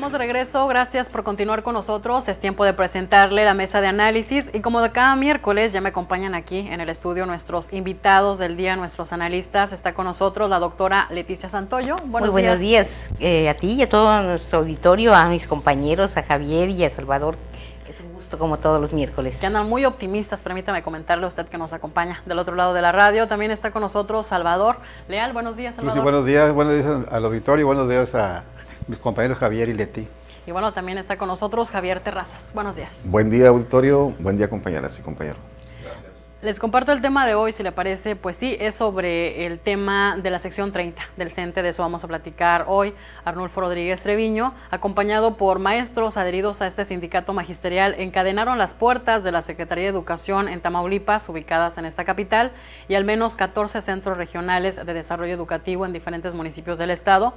Estamos de regreso, gracias por continuar con nosotros. Es tiempo de presentarle la mesa de análisis y como de cada miércoles ya me acompañan aquí en el estudio nuestros invitados del día, nuestros analistas. Está con nosotros la doctora Leticia Santoyo. Muy buenos días a ti y a todo nuestro auditorio, a mis compañeros, a Javier y a Salvador. Es un gusto como todos los miércoles. Que andan muy optimistas, permítame comentarle a usted que nos acompaña del otro lado de la radio. También está con nosotros Salvador Leal. Buenos días, Salvador. Sí, buenos días al auditorio, buenos días a mis compañeros Javier y Leti. Y bueno, también está con nosotros Javier Terrazas. Buenos días. Buen día, auditorio. Buen día, compañeras y compañeros. Les comparto el tema de hoy, si le parece, pues sí, es sobre el tema de la sección 30 del CENTE, de eso vamos a platicar hoy. Arnulfo Rodríguez Treviño, acompañado por maestros adheridos a este sindicato magisterial, encadenaron las puertas de la Secretaría de Educación en Tamaulipas, ubicadas en esta capital, y al menos 14 centros regionales de desarrollo educativo en diferentes municipios del estado,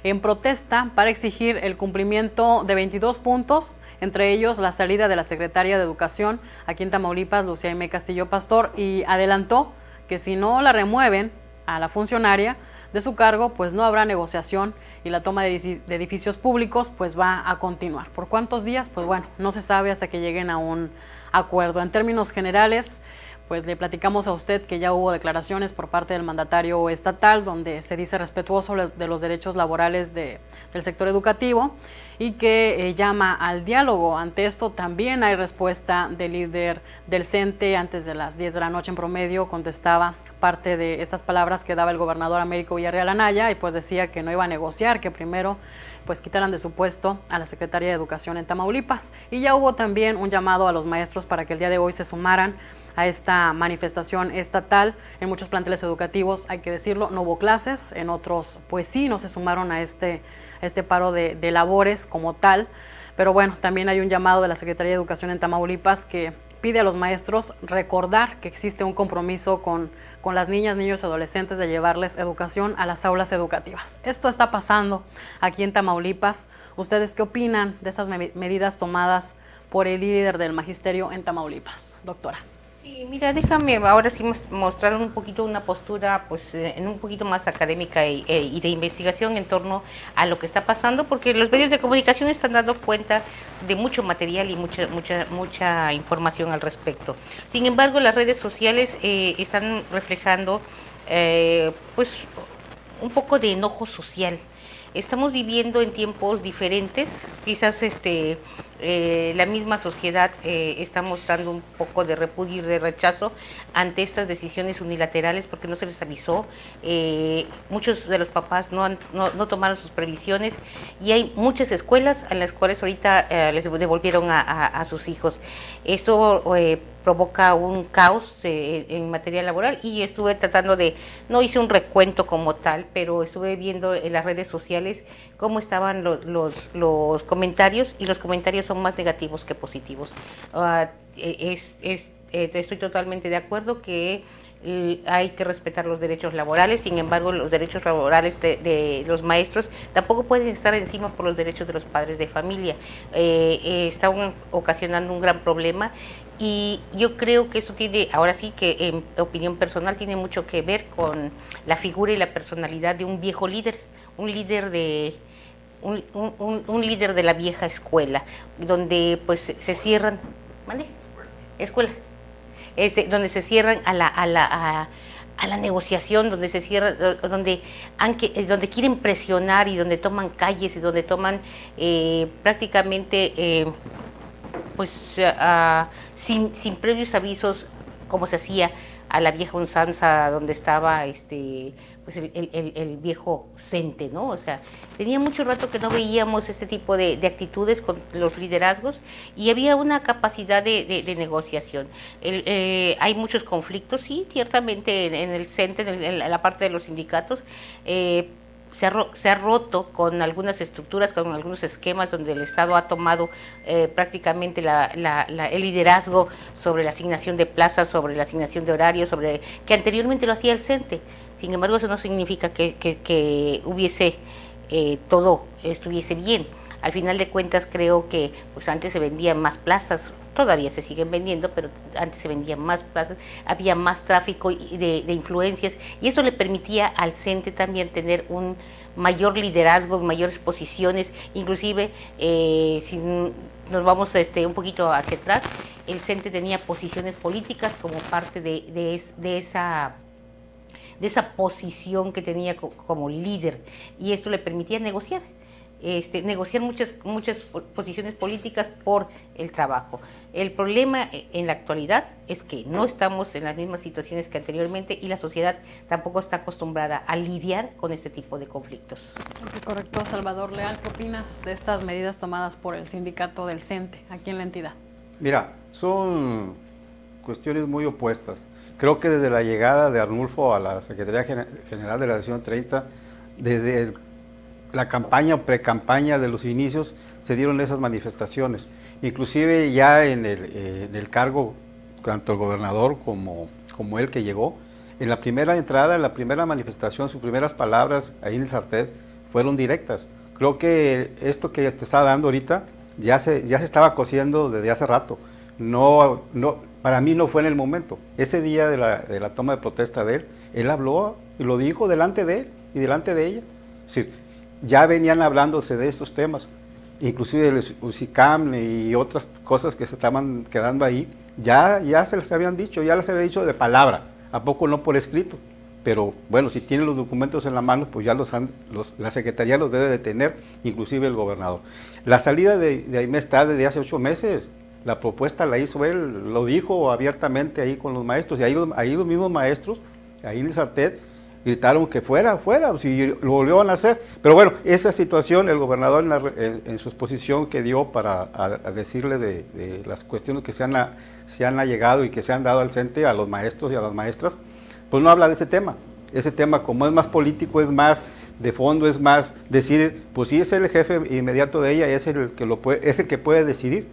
en protesta para exigir el cumplimiento de 22 puntos, entre ellos la salida de la secretaria de Educación aquí en Tamaulipas, Lucía Aimee Castillo Pastor, y adelantó que si no la remueven a la funcionaria de su cargo, pues no habrá negociación y la toma de edificios públicos pues va a continuar. ¿Por cuántos días? Pues bueno, no se sabe hasta que lleguen a un acuerdo. En términos generales, pues le platicamos a usted que ya hubo declaraciones por parte del mandatario estatal donde se dice respetuoso de los derechos laborales del sector educativo y que llama al diálogo. Ante esto también hay respuesta del líder del CENTE. Antes de las 10 de la noche en promedio contestaba parte de estas palabras que daba el gobernador Américo Villarreal Anaya y pues decía que no iba a negociar, que primero pues quitaran de su puesto a la secretaria de Educación en Tamaulipas. Y ya hubo también un llamado a los maestros para que el día de hoy se sumaran a esta manifestación estatal. En muchos planteles educativos, hay que decirlo, no hubo clases, en otros pues sí, no se sumaron a este paro de labores como tal, pero bueno, también hay un llamado de la Secretaría de Educación en Tamaulipas que pide a los maestros recordar que existe un compromiso con las niñas, niños y adolescentes de llevarles educación a las aulas educativas. Esto está pasando aquí en Tamaulipas. ¿Ustedes qué opinan de esas medidas tomadas por el líder del magisterio en Tamaulipas, doctora? Sí, mira, déjame ahora sí mostrar un poquito una postura, pues, en un poquito más académica y de investigación en torno a lo que está pasando, porque los medios de comunicación están dando cuenta de mucho material y mucha información al respecto. Sin embargo, las redes sociales están reflejando, pues, un poco de enojo social. Estamos viviendo en tiempos diferentes, quizás la misma sociedad está mostrando un poco de repudio y de rechazo ante estas decisiones unilaterales porque no se les avisó. Muchos de los papás no tomaron sus previsiones y hay muchas escuelas en las cuales ahorita les devolvieron a sus hijos. Esto provoca un caos en materia laboral y estuve tratando no hice un recuento como tal, pero estuve viendo en las redes sociales cómo estaban los comentarios y los comentarios son más negativos que positivos. Estoy totalmente de acuerdo que hay que respetar los derechos laborales, sin embargo los derechos laborales de los maestros tampoco pueden estar encima por los derechos de los padres de familia. Están ocasionando un gran problema y yo creo que eso tiene, ahora sí que en opinión personal, tiene mucho que ver con la figura y la personalidad de un viejo líder, un líder de la vieja escuela, donde pues se cierran, ¿vale? Escuela. Donde se cierran a la negociación, donde se cierran, donde quieren presionar y donde toman calles y donde toman prácticamente sin previos avisos, como se hacía a la vieja usanza donde estaba pues el viejo CENTE, ¿no? O sea, tenía mucho rato que no veíamos este tipo de actitudes con los liderazgos y había una capacidad de negociación. Hay muchos conflictos, sí, ciertamente en el CENTE, en la parte de los sindicatos, se ha roto con algunas estructuras, con algunos esquemas donde el Estado ha tomado prácticamente el liderazgo sobre la asignación de plazas, sobre la asignación de horarios, que anteriormente lo hacía el CENTE. Sin embargo, eso no significa que todo estuviese bien. Al final de cuentas, creo que pues antes se vendían más plazas, todavía se siguen vendiendo, pero antes se vendían más plazas, había más tráfico de influencias, y eso le permitía al CENTE también tener un mayor liderazgo, mayores posiciones, inclusive si nos vamos un poquito hacia atrás, el CENTE tenía posiciones políticas como parte de esa posición que tenía como líder, y esto le permitía negociar. Negociar muchas posiciones políticas por el trabajo. El problema en la actualidad es que no estamos en las mismas situaciones que anteriormente y la sociedad tampoco está acostumbrada a lidiar con este tipo de conflictos. Correcto, Salvador Leal, ¿qué opinas de estas medidas tomadas por el sindicato del CENTE aquí en la entidad? Mira, son cuestiones muy opuestas. Creo que desde la llegada de Arnulfo a la Secretaría General de la Sección 30, desde la campaña o pre-campaña de los inicios, se dieron esas manifestaciones. Inclusive ya en el cargo, tanto el gobernador como él que llegó, en la primera entrada, en la primera manifestación, sus primeras palabras ahí en el Sartén fueron directas. Creo que esto que te está dando ahorita ya se estaba cociendo desde hace rato. No, para mí no fue en el momento. Ese día de la toma de protesta de él habló y lo dijo delante de él y delante de ella. Es decir, ya venían hablándose de estos temas, inclusive el UCICAM y otras cosas que se estaban quedando ahí, ya se les habían dicho, ya les había dicho de palabra, a poco no por escrito, pero bueno, si tienen los documentos en la mano, pues ya la Secretaría los debe de tener, inclusive el gobernador. La salida de Aimé está desde hace 8 meses, la propuesta la hizo él, lo dijo abiertamente ahí con los maestros, y ahí los mismos maestros, ahí en el Sartén, gritaron que fuera, si lo volvieron a hacer. Pero bueno, esa situación, el gobernador en su exposición que dio para decirle de las cuestiones que se han allegado y que se han dado al CENTE, a los maestros y a las maestras, pues no habla de este tema. Ese tema, como es más político, es más de fondo, es más decir, pues sí, es el jefe inmediato de ella, es el que puede decidir.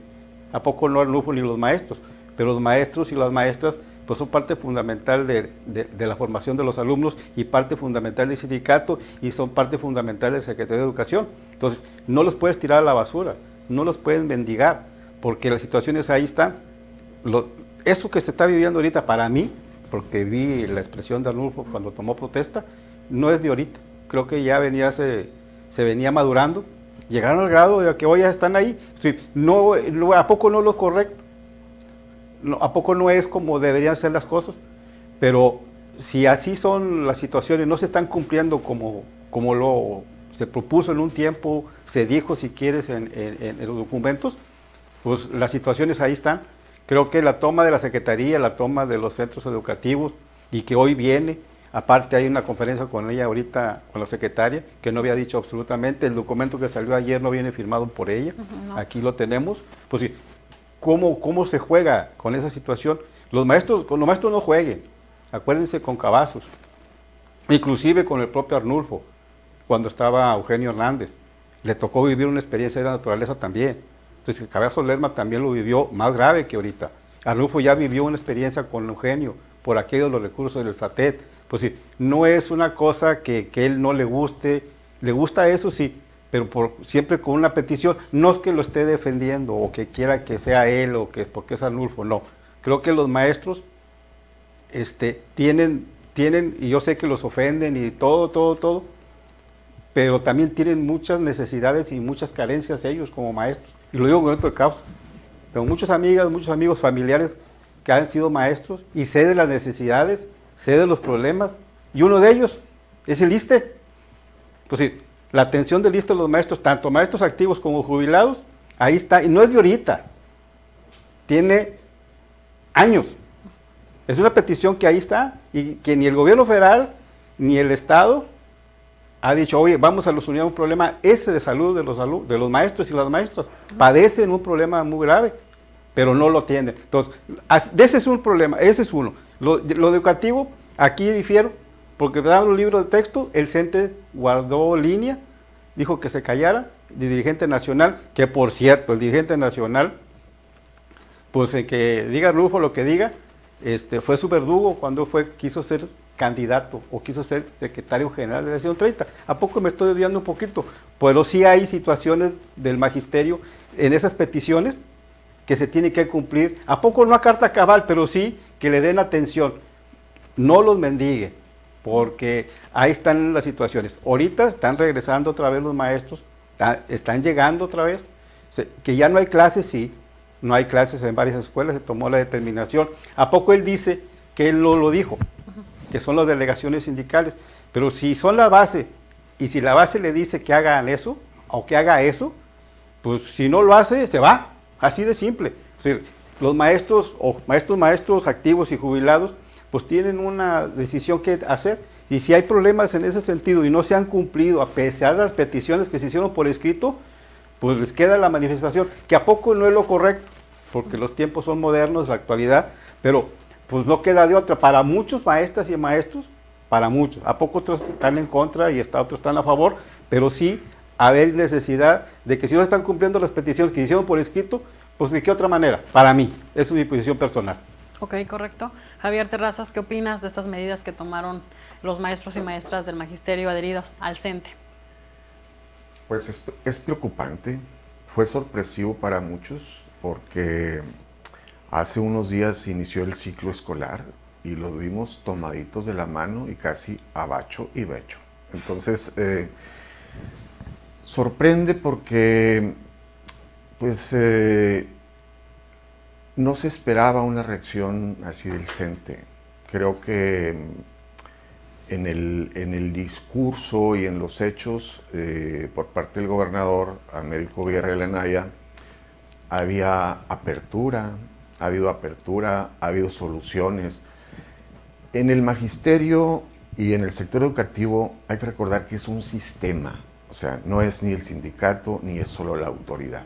¿A poco no Arnulfo ni los maestros? Pero los maestros y las maestras pues son parte fundamental de la formación de los alumnos y parte fundamental del sindicato y son parte fundamental del Secretario de Educación. Entonces, no los puedes tirar a la basura, no los puedes mendigar, porque las situaciones ahí están. Eso que se está viviendo ahorita para mí, porque vi la expresión de Arnulfo cuando tomó protesta, no es de ahorita. Creo que ya se venía madurando, llegaron al grado de que hoy ya están ahí. Sí, ¿a poco no es lo correcto? No, ¿a poco no es como deberían ser las cosas? Pero si así son las situaciones, no se están cumpliendo como se propuso en un tiempo, se dijo si quieres en los documentos, pues las situaciones ahí están. Creo que la toma de la Secretaría, la toma de los centros educativos y que hoy viene, aparte hay una conferencia con ella ahorita, con la secretaria, que no había dicho absolutamente, el documento que salió ayer no viene firmado por ella, no. Aquí lo tenemos, pues sí. ¿Cómo se juega con esa situación? Los maestros no jueguen, acuérdense con Cavazos, inclusive con el propio Arnulfo, cuando estaba Eugenio Hernández, le tocó vivir una experiencia de la naturaleza también. Entonces Cavazos Lerma también lo vivió más grave que ahorita. Arnulfo ya vivió una experiencia con Eugenio, por aquellos los recursos del SATET. Pues sí, no es una cosa que él no le guste, le gusta eso sí, pero siempre con una petición, no es que lo esté defendiendo o que quiera que sea él o que porque es Arnulfo, no. Creo que los maestros tienen, y yo sé que los ofenden y todo, pero también tienen muchas necesidades y muchas carencias ellos como maestros. Y lo digo con esto de causa. Tengo muchas amigas, muchos amigos familiares que han sido maestros y sé de las necesidades, sé de los problemas, y uno de ellos es el ISSSTE. Pues sí, la atención del ISSSTE de los maestros, tanto maestros activos como jubilados, ahí está, y no es de ahorita, tiene años. Es una petición que ahí está, y que ni el gobierno federal, ni el Estado ha dicho, oye, vamos a solucionar un problema ese de salud de los maestros y las maestras. Padecen un problema muy grave, pero no lo atienden. Entonces, ese es un problema, ese es uno. Lo educativo, aquí difiero, porque dando los libros de texto, el CENTE guardó línea, dijo que se callara, el dirigente nacional, que por cierto, el dirigente nacional, pues que diga Arnulfo lo que diga, fue su verdugo cuando quiso ser candidato o quiso ser secretario general de la Sección 30. ¿A poco me estoy desviando un poquito? Pero sí hay situaciones del magisterio en esas peticiones que se tiene que cumplir, ¿a poco no a carta cabal, pero sí que le den atención? No los mendiguen, porque ahí están las situaciones. Ahorita están regresando otra vez los maestros, están llegando otra vez, que ya no hay clases, sí, no hay clases en varias escuelas, se tomó la determinación. ¿A poco él dice que él no lo dijo? Que son las delegaciones sindicales, pero si son la base, y si la base le dice que hagan eso, o que haga eso, pues si no lo hace, se va, así de simple. O sea, los maestros, o maestros activos y jubilados, pues tienen una decisión que hacer, y si hay problemas en ese sentido y no se han cumplido, a pesar de las peticiones que se hicieron por escrito, pues les queda la manifestación, que a poco no es lo correcto, porque los tiempos son modernos, la actualidad, pero pues no queda de otra. Para muchos maestras y maestros, para muchos, a poco otros están en contra y otros están a favor, pero sí haber necesidad de que si no están cumpliendo las peticiones que hicieron por escrito, pues de qué otra manera, para mí, esa es mi posición personal. Ok, correcto. Javier Terrazas, ¿qué opinas de estas medidas que tomaron los maestros y maestras del magisterio adheridos al CENTE? Pues es preocupante, fue sorpresivo para muchos porque hace unos días inició el ciclo escolar y los vimos tomaditos de la mano y casi a bacho y becho. Entonces, sorprende porque pues no se esperaba una reacción así del CENTE. Creo que en el discurso y en los hechos por parte del gobernador Américo Villarreal Anaya había apertura, ha habido soluciones. En el magisterio y en el sector educativo hay que recordar que es un sistema, o sea, no es ni el sindicato ni es solo la autoridad.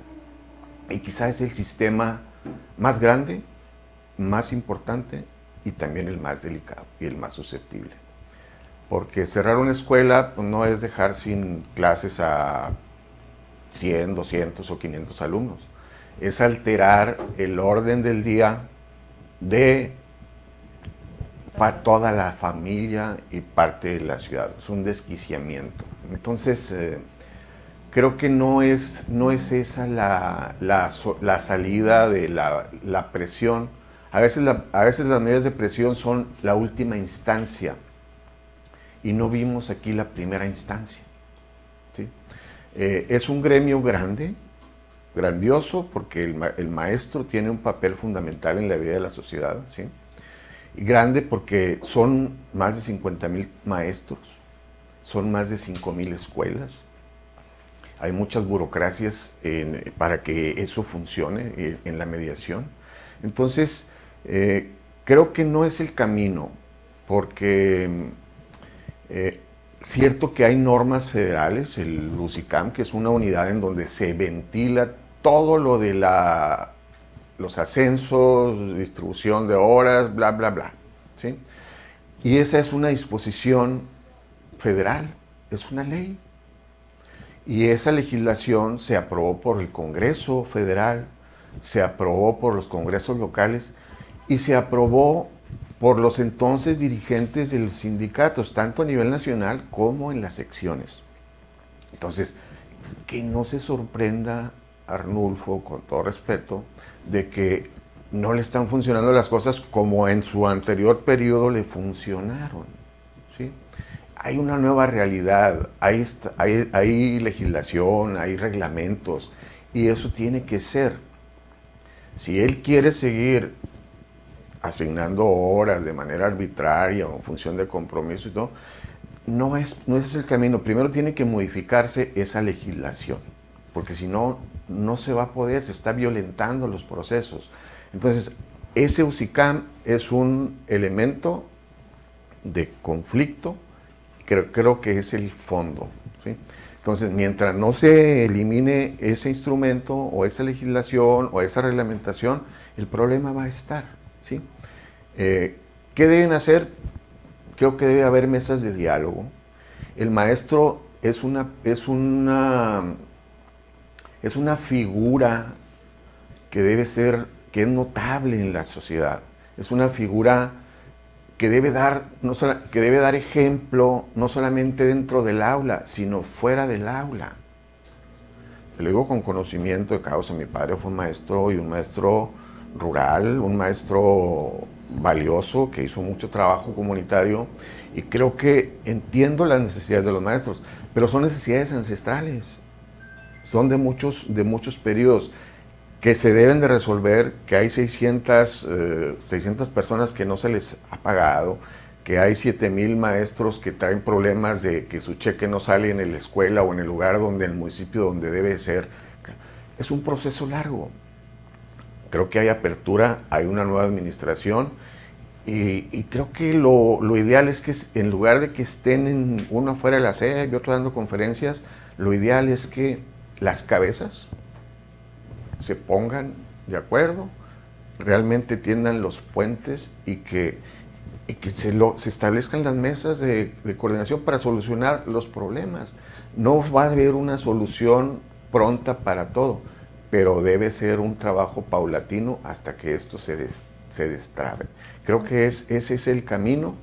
Y quizás es el sistema más grande, más importante y también el más delicado y el más susceptible. Porque cerrar una escuela pues, no es dejar sin clases a 100, 200 o 500 alumnos. Es alterar el orden del día para toda la familia y parte de la ciudad. Es un desquiciamiento. Entonces, creo que no es esa la salida de la presión. A veces las medidas de presión son la última instancia y no vimos aquí la primera instancia. ¿Sí? Es un gremio grandioso, porque el maestro tiene un papel fundamental en la vida de la sociedad. ¿Sí? Y grande porque son más de 50,000 maestros, son más de 5,000 escuelas. Hay muchas burocracias para que eso funcione en la mediación. Entonces, creo que no es el camino, porque cierto que hay normas federales, el LUCICAM, que es una unidad en donde se ventila todo lo de los ascensos, distribución de horas, bla, bla, bla. ¿Sí? Y esa es una disposición federal, es una ley. Y esa legislación se aprobó por el Congreso Federal, se aprobó por los congresos locales y se aprobó por los entonces dirigentes de los sindicatos, tanto a nivel nacional como en las secciones. Entonces, que no se sorprenda Arnulfo, con todo respeto, de que no le están funcionando las cosas como en su anterior periodo le funcionaron. ¿Sí? Hay una nueva realidad, hay legislación, hay reglamentos, y eso tiene que ser. Si él quiere seguir asignando horas de manera arbitraria o en función de compromiso y todo, no ese es el camino. Primero tiene que modificarse esa legislación, porque si no, no se va a poder, se está violentando los procesos. Entonces, ese UCICAM es un elemento de conflicto, creo que es el fondo. ¿Sí? Entonces, mientras no se elimine ese instrumento o esa legislación o esa reglamentación, el problema va a estar. ¿Sí? ¿Qué deben hacer? Creo que debe haber mesas de diálogo. El maestro es una figura que debe ser, que es notable en la sociedad. Es una figura que debe dar ejemplo no solamente dentro del aula, sino fuera del aula. Te lo digo con conocimiento de causa. Mi padre fue un maestro, y un maestro rural, un maestro valioso que hizo mucho trabajo comunitario, y creo que entiendo las necesidades de los maestros, pero son necesidades ancestrales, son de muchos periodos que se deben de resolver, que hay 600 personas que no se les ha pagado, que hay 7,000 maestros que traen problemas de que su cheque no sale en la escuela o en el lugar donde, en el municipio donde debe ser. Es un proceso largo. Creo que hay apertura, hay una nueva administración, y creo que lo ideal es que, en lugar de que estén uno afuera de la sede y otro dando conferencias, lo ideal es que las cabezas se pongan de acuerdo, realmente tiendan los puentes, y que se establezcan las mesas de coordinación para solucionar los problemas. No va a haber una solución pronta para todo, pero debe ser un trabajo paulatino hasta que esto se destrabe. Creo que ese es el camino,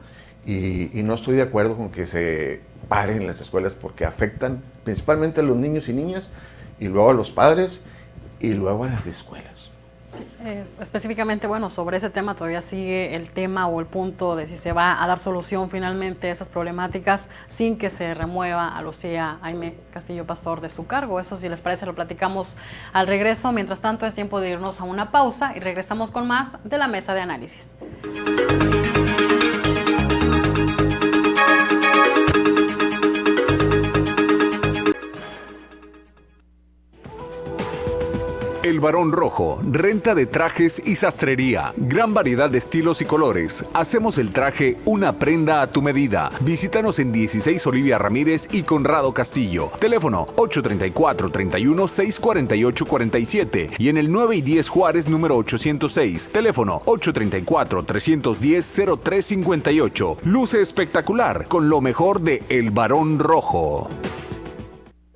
y no estoy de acuerdo con que se paren las escuelas, porque afectan principalmente a los niños y niñas, y luego a los padres, y luego a las escuelas. Sí, específicamente, bueno, sobre ese tema todavía sigue el tema o el punto de si se va a dar solución finalmente a esas problemáticas sin que se remueva a Lucía Aimé Castillo Pastor de su cargo. Eso, si les parece, lo platicamos al regreso. Mientras tanto, es tiempo de irnos a una pausa y regresamos con más de la mesa de análisis. El Barón Rojo, renta de trajes y sastrería. Gran variedad de estilos y colores. Hacemos el traje una prenda a tu medida. Visítanos en 16 Olivia Ramírez y Conrado Castillo. Teléfono 834-31-648-47 y en el 9 y 10 Juárez número 806. Teléfono 834-310-0358. Luce espectacular con lo mejor de El Barón Rojo.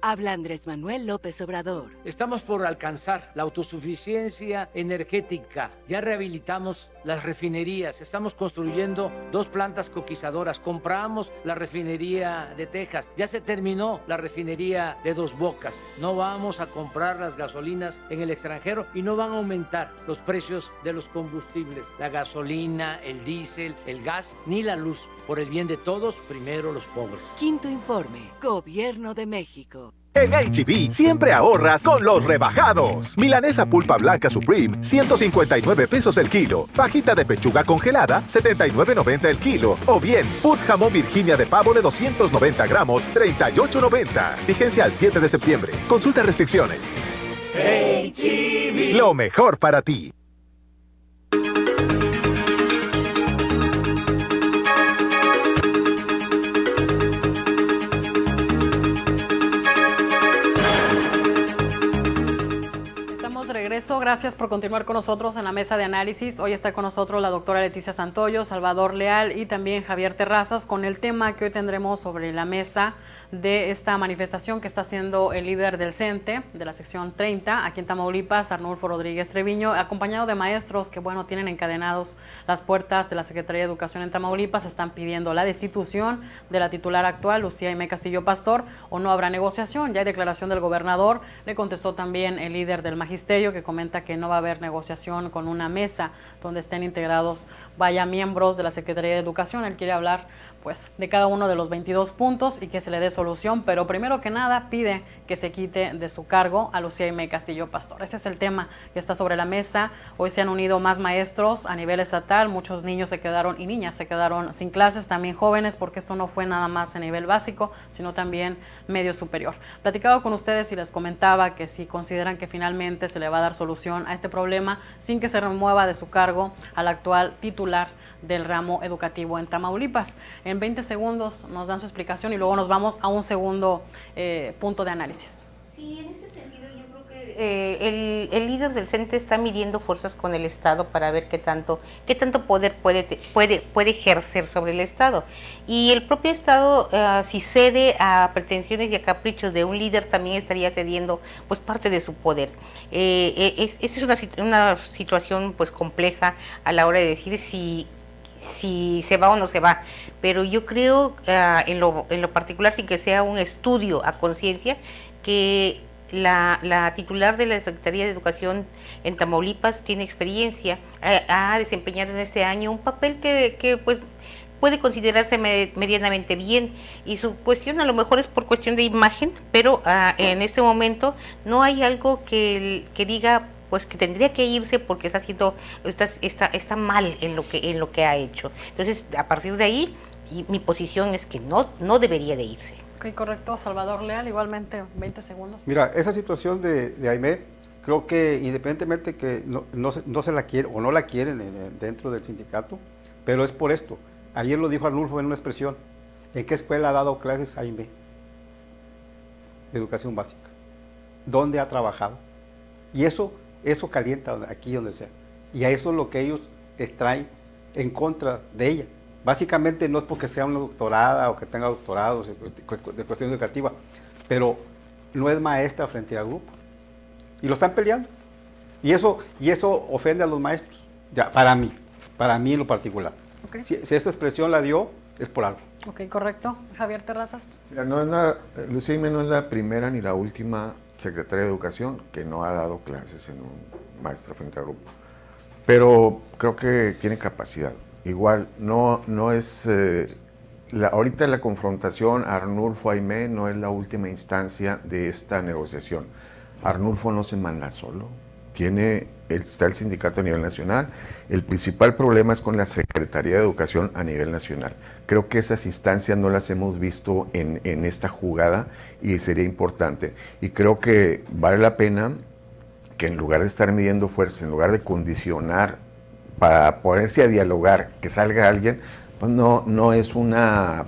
Habla Andrés Manuel López Obrador. Estamos por alcanzar la autosuficiencia energética. Ya rehabilitamos las refinerías. Estamos construyendo 2 plantas coquizadoras. Compramos la refinería de Texas. Ya se terminó la refinería de Dos Bocas. No vamos a comprar las gasolinas en el extranjero y no van a aumentar los precios de los combustibles. La gasolina, el diésel, el gas, ni la luz. Por el bien de todos, primero los pobres. Quinto informe. Gobierno de México. En H-E-B siempre ahorras con los rebajados. Milanesa pulpa blanca Supreme, 159 pesos el kilo. Fajita de pechuga congelada, 79.90 el kilo. O bien, put jamón Virginia de pavo de 290 gramos, 38.90. Vigencia al 7 de septiembre. Consulta restricciones. H-E-B. Lo mejor para ti. Regreso, gracias por continuar con nosotros en la mesa de análisis. Hoy está con nosotros la doctora Leticia Santoyo, Salvador Leal y también Javier Terrazas con el tema que hoy tendremos sobre la mesa de esta manifestación que está haciendo el líder del CENTE de la sección 30 aquí en Tamaulipas, Arnulfo Rodríguez Treviño, acompañado de maestros que, bueno, tienen encadenados las puertas de la Secretaría de Educación en Tamaulipas. Están pidiendo la destitución de la titular actual, Lucía Aimé Castillo Pastor, o no habrá negociación. Ya hay declaración del gobernador. Le contestó también el líder del magisterio, que comenta que no va a haber negociación con una mesa donde estén integrados miembros de la Secretaría de Educación. Él quiere hablar pues de cada uno de los 22 puntos y que se le dé solución, pero primero que nada pide que se quite de su cargo a Lucía Aimé Castillo Pastor. Ese es el tema que está sobre la mesa. Hoy se han unido más maestros a nivel estatal, muchos niños se quedaron y niñas se quedaron sin clases, también jóvenes, porque esto no fue nada más a nivel básico, sino también medio superior. Platicaba con ustedes y les comentaba que si consideran que finalmente se le va a dar solución a este problema sin que se remueva de su cargo al actual titular del ramo educativo en Tamaulipas. En 20 segundos nos dan su explicación y luego nos vamos a un segundo punto de análisis. Sí, en ese sentido yo creo que el líder del CENTE está midiendo fuerzas con el Estado para ver qué tanto poder puede ejercer sobre el Estado. Y el propio Estado, si cede a pretensiones y a caprichos de un líder, también estaría cediendo pues parte de su poder. Esa es una situación pues compleja a la hora de decir si se va o no se va, pero yo creo en lo particular, sin que sea un estudio a conciencia, que la titular de la Secretaría de Educación en Tamaulipas tiene experiencia, ha desempeñado en este año un papel que pues puede considerarse medianamente bien, y su cuestión a lo mejor es por cuestión de imagen, pero en este momento no hay algo que diga pues que tendría que irse porque está mal en lo que ha hecho. Entonces, a partir de ahí, mi posición es que no debería de irse. Ok, correcto. Salvador Leal, igualmente 20 segundos. Mira, esa situación de Aimee, creo que independientemente que no se la quiere o no la quieren dentro del sindicato, pero es por esto. Ayer lo dijo Arnulfo en una expresión. ¿En qué escuela ha dado clases Aimee? De educación básica. ¿Dónde ha trabajado? Y eso calienta aquí donde sea. Y a eso es lo que ellos extraen en contra de ella. Básicamente no es porque sea una doctorada o que tenga doctorados de cuestión educativa, pero no es maestra frente al grupo. Y lo están peleando. Y eso ofende a los maestros, ya, para mí en lo particular. Okay. Si esta expresión la dio, es por algo. Ok, correcto. Javier Terrazas. Mira, Lucía Aimee no es la primera ni la última secretaria de Educación que no ha dado clases en un maestro frente al grupo. Pero creo que tiene capacidad. Igual, no es... ahorita la confrontación Arnulfo-Aimee no es la última instancia de esta negociación. Arnulfo no se manda solo. Está el sindicato a nivel nacional. El principal problema es con la Secretaría de Educación a nivel nacional. Creo que esas instancias no las hemos visto en esta jugada y sería importante. Y creo que vale la pena que en lugar de estar midiendo fuerza, en lugar de condicionar para ponerse a dialogar, que salga alguien, pues no es una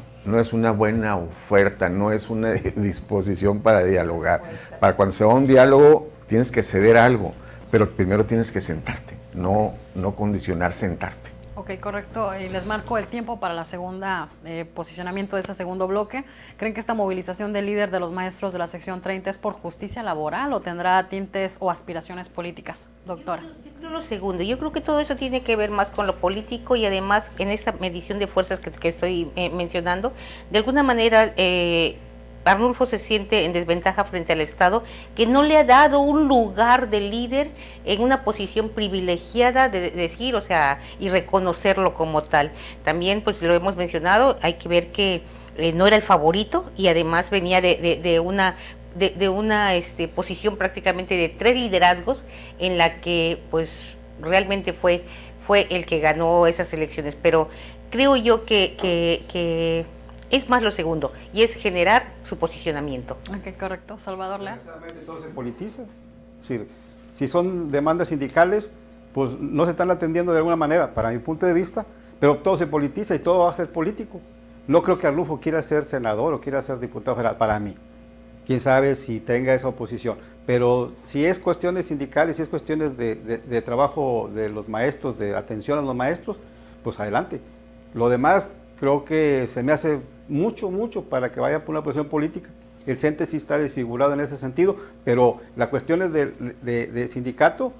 buena oferta, no es una disposición para dialogar. Para cuando se va a un diálogo tienes que ceder algo, pero primero tienes que sentarte, no condicionar, sentarte. Ok, correcto. Y les marco el tiempo para la segunda posicionamiento de este segundo bloque. ¿Creen que esta movilización del líder de los maestros de la sección 30 es por justicia laboral o tendrá tintes o aspiraciones políticas? Doctora. Yo creo lo segundo. Yo creo que todo eso tiene que ver más con lo político y además en esta medición de fuerzas que estoy mencionando, de alguna manera... Arnulfo se siente en desventaja frente al Estado, que no le ha dado un lugar de líder en una posición privilegiada de decir, o sea, y reconocerlo como tal. También, pues lo hemos mencionado, hay que ver que no era el favorito y además venía de una posición prácticamente de 3 liderazgos en la que pues realmente fue el que ganó esas elecciones. Pero creo yo que es más lo segundo, y es generar su posicionamiento. Ok, correcto. Salvador Leal. Todo se politiza. Si son demandas sindicales, pues no se están atendiendo de alguna manera, para mi punto de vista, pero todo se politiza y todo va a ser político. No creo que Arnulfo quiera ser senador o quiera ser diputado federal, para mí. Quién sabe si tenga esa oposición. Pero si es cuestiones sindicales, si es cuestiones de trabajo de los maestros, de atención a los maestros, pues adelante. Lo demás creo que se me hace mucho para que vaya por una posición política. El CENTE sí está desfigurado en ese sentido, pero las cuestiones de sindicato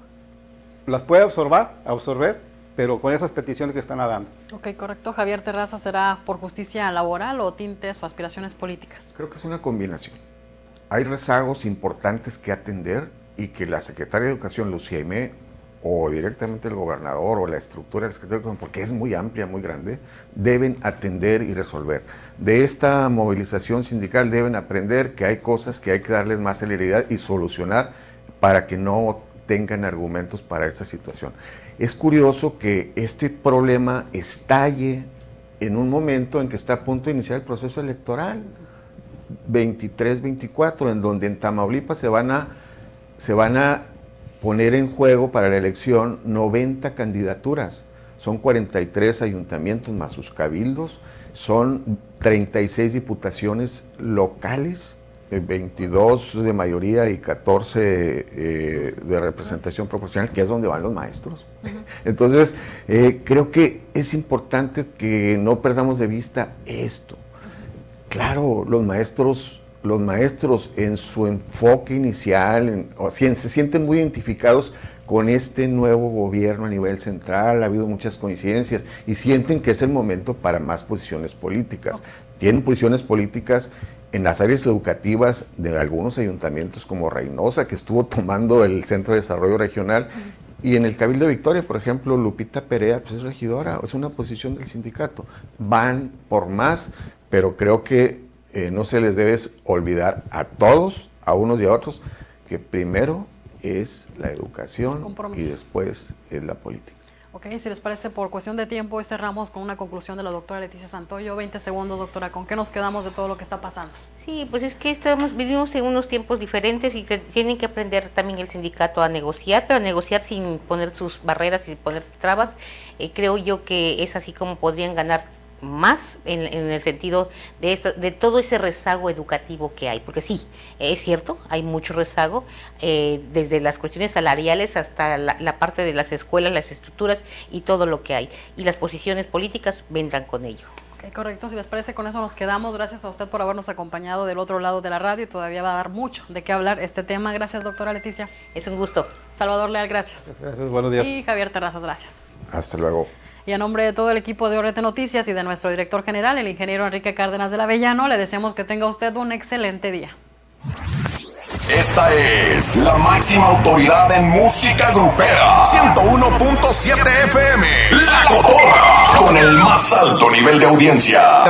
las puede absorber, pero con esas peticiones que están dando. Ok, correcto. Javier Terrazas, ¿será por justicia laboral o tintes o aspiraciones políticas? Creo que es una combinación. Hay rezagos importantes que atender y que la Secretaria de Educación, Lucía Aimee, o directamente el gobernador o la estructura del Secretario de Educación, porque es muy amplia, muy grande, deben atender y resolver. De esta movilización sindical deben aprender que hay cosas que hay que darles más celeridad y solucionar para que no tengan argumentos para esta situación. Es curioso que este problema estalle en un momento en que está a punto de iniciar el proceso electoral, 23-24, en donde en Tamaulipas se van a poner en juego para la elección 90 candidaturas. Son 43 ayuntamientos más sus cabildos, son 36 diputaciones locales, 22 de mayoría y 14 de representación proporcional, que es donde van los maestros. Entonces, creo que es importante que no perdamos de vista esto. Claro, los maestros en su enfoque inicial, se sienten muy identificados con este nuevo gobierno a nivel central, ha habido muchas coincidencias y sienten que es el momento para más posiciones políticas. Tienen posiciones políticas en las áreas educativas de algunos ayuntamientos como Reynosa, que estuvo tomando el Centro de Desarrollo Regional, y en el Cabildo de Victoria, por ejemplo, Lupita Perea, pues es regidora, es una posición del sindicato. Van por más, pero creo que no se les debe olvidar a todos, a unos y a otros, que primero es la educación y después es la política. Ok, si les parece, por cuestión de tiempo, hoy cerramos con una conclusión de la doctora Leticia Santoyo. 20 segundos, doctora, ¿con qué nos quedamos de todo lo que está pasando? Sí, pues es que vivimos en unos tiempos diferentes y tienen que aprender también el sindicato a negociar, pero a negociar sin poner sus barreras y sin poner trabas. Creo yo que es así como podrían ganar más en el sentido de todo ese rezago educativo que hay, porque sí, es cierto, hay mucho rezago, desde las cuestiones salariales hasta la parte de las escuelas, las estructuras y todo lo que hay, y las posiciones políticas vendrán con ello. Ok, correcto, si les parece, con eso nos quedamos. Gracias a usted por habernos acompañado del otro lado de la radio, y todavía va a dar mucho de qué hablar este tema. Gracias, doctora Leticia. Es un gusto. Salvador Leal, gracias. Gracias, buenos días. Y Javier Terrazas, gracias. Hasta luego. Y a nombre de todo el equipo de ORT Noticias y de nuestro director general, el ingeniero Enrique Cárdenas del Avellano, le deseamos que tenga usted un excelente día. Esta es la máxima autoridad en música grupera. 101.7 FM. La Cotorra. Con el más alto nivel de audiencia.